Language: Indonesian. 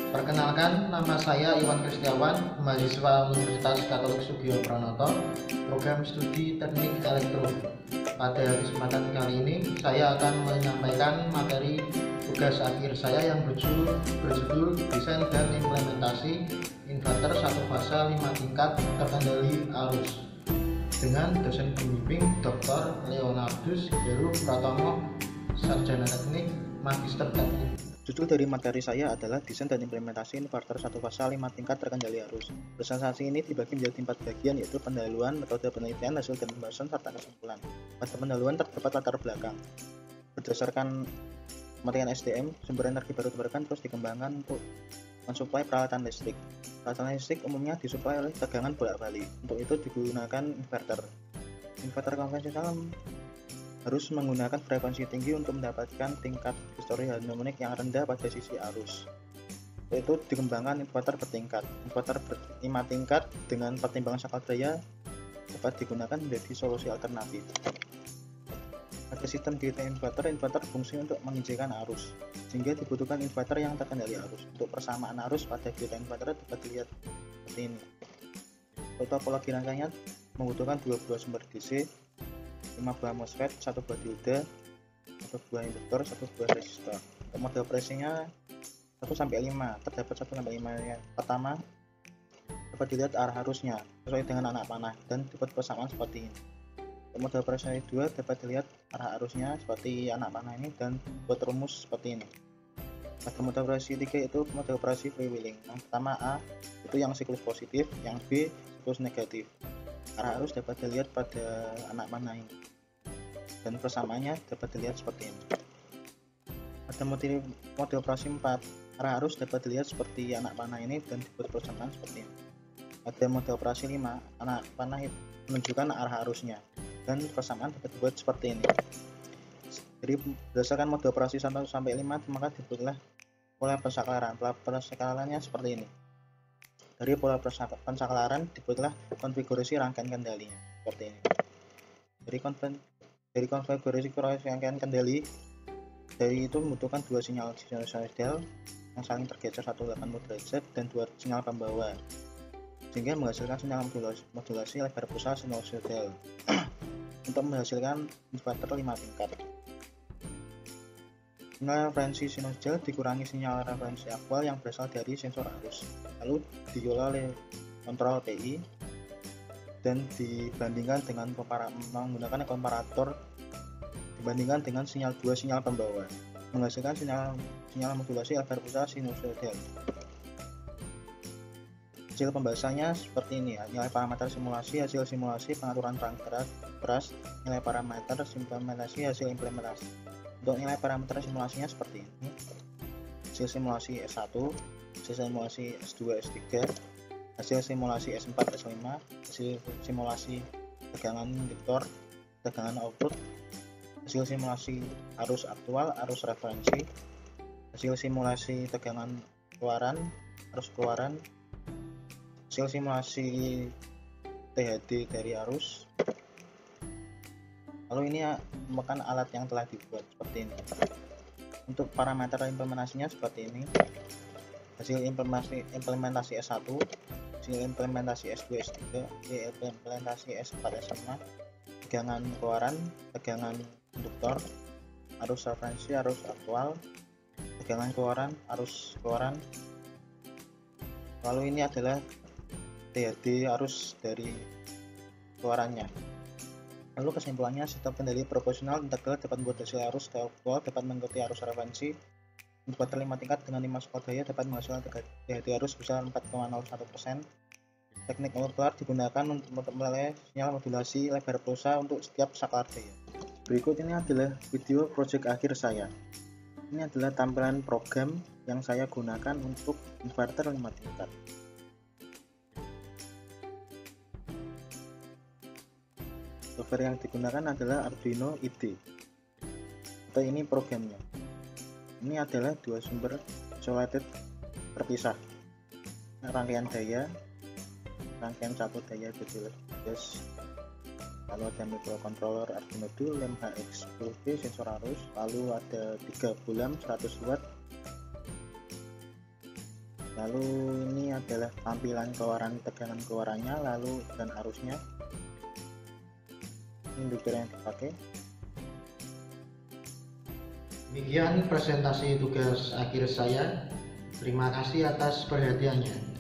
Perkenalkan, nama saya Iwan Kristiawan, mahasiswa Universitas Katolik Sugio Pranoto, program studi Teknik Elektro. Pada kesempatan kali ini, saya akan menyampaikan materi tugas akhir saya yang berjudul Desain dan Implementasi Inverter Satu Fase 5 Tingkat Terkendali Arus dengan dosen pembimbing Dr. Leonardus Heru Pratomo, Sarjana Teknik, Magister Teknik. Judul dari materi saya adalah Desain dan Implementasi Inverter Satu Fase 5 Tingkat Terkendali Arus. Presentasi ini dibagi menjadi 4 bagian, yaitu pendahuluan, metode penelitian, hasil dan pembahasan, serta kesimpulan. Pada pendahuluan terdapat latar belakang. Berdasarkan pemakaian SDM, sumber energi baru terbarukan terus dikembangkan untuk mensuplai peralatan listrik. Peralatan listrik umumnya disuplai oleh tegangan bolak-balik. Untuk itu digunakan inverter. Inverter konvensional harus menggunakan frekuensi tinggi untuk mendapatkan tingkat histori harmonik yang rendah pada sisi arus. Yaitu dikembangkan inverter bertingkat. Inverter berlima tingkat dengan pertimbangan skala daya dapat digunakan menjadi solusi alternatif. Pada sistem GT inverter berfungsi untuk menginjekkan arus, sehingga dibutuhkan inverter yang terkendali arus. Untuk persamaan arus pada GT inverter dapat dilihat seperti ini. Topologi rangkaiannya membutuhkan 2 buah sumber DC, 5 buah MOSFET, 1 buah dioda, 1 buah induktor, 1 buah resistor. Untuk mode operasinya 1-5, terdapat 1-5 yang pertama dapat dilihat arah arusnya sesuai dengan anak panah dan dibuat persamaan seperti ini. Untuk mode operasi 2 dapat dilihat arah arusnya seperti anak panah ini dan buat rumus seperti ini. Pada mode operasi 3 itu mode operasi freewheeling. Yang pertama A itu yang siklus positif, yang B siklus negatif. Arah arus dapat dilihat pada anak panah ini dan persamaannya dapat dilihat seperti ini. Pada mode operasi 4, arah arus dapat dilihat seperti anak panah ini dan dibuat persamaan seperti ini. Pada mode operasi 5, anak panah menunjukkan arah arusnya dan persamaan dapat dibuat seperti ini. Jadi berdasarkan mode operasi 1-5 maka dibuatlah pola pensakelaran. Pola pensakelarannya seperti ini. Dari pola pensakelaran dibuatlah konfigurasi rangkaian kendalinya seperti ini. Dari konfigurasi rangkaian kendali dari itu membutuhkan 2 sinyal sinusoidal yang saling tergeser 180 derajat dan 2 sinyal pembawa, sehingga menghasilkan sinyal modulasi lebar pulsa sinusoidal untuk menghasilkan inverter 5 tingkat. Sinyal referensi sinusoidal dikurangi sinyal referensi aktual yang berasal dari sensor arus, lalu diolah oleh kontrol PI dan dibandingkan dengan menggunakan komparator dibandingkan dengan dua sinyal pembawa, menghasilkan sinyal modulasi lebar pulsa sinusoidal. Hasil pembahasannya seperti ini ya, nilai parameter simulasi, hasil simulasi, pengaturan terang beras, nilai parameter implementasi, hasil implementasi. Untuk nilai parameter simulasinya seperti ini. Hasil simulasi S1, hasil simulasi S2, S3, hasil simulasi S4, S5, hasil simulasi tegangan induktor, tegangan output, hasil simulasi arus aktual, arus referensi, hasil simulasi tegangan keluaran, arus keluaran, hasil simulasi THD dari arus. Lalu ini merupakan alat yang telah dibuat seperti ini. Untuk parameter implementasinya seperti ini. Hasil implementasi S1, hasil implementasi S2, S3, hasil implementasi S4, S5, tegangan keluaran, tegangan induktor, arus referensi, arus aktual, tegangan keluaran, arus keluaran. Lalu ini adalah THD arus dari keluarannya. Lalu kesimpulannya, sistem kendali proporsional integral dapat membuat hasil arus aktual dapat mengikuti arus referensi. Inverter 5 tingkat dengan 5 skala daya dapat menghasilkan THD arus besar 4,01%. Teknik molekular digunakan untuk menilai sinyal modulasi lebar pulsa untuk setiap skala daya. Berikut ini adalah video proyek akhir saya. Ini adalah tampilan program yang saya gunakan untuk inverter 5 tingkat. Software yang digunakan adalah Arduino IDE atau ini programnya. Ini adalah 2 sumber isolated terpisah, rangkaian daya, rangkaian 1 daya BTS, lalu ada microcontroller Arduino Dual MHX10B sensor arus, lalu ada 3 bolam 100 watt, Lalu ini adalah tampilan keluaran, tegangan keluarannya, lalu dan arusnya. Induktor yang dipakai. Demikian presentasi tugas akhir saya. Terima kasih atas perhatiannya.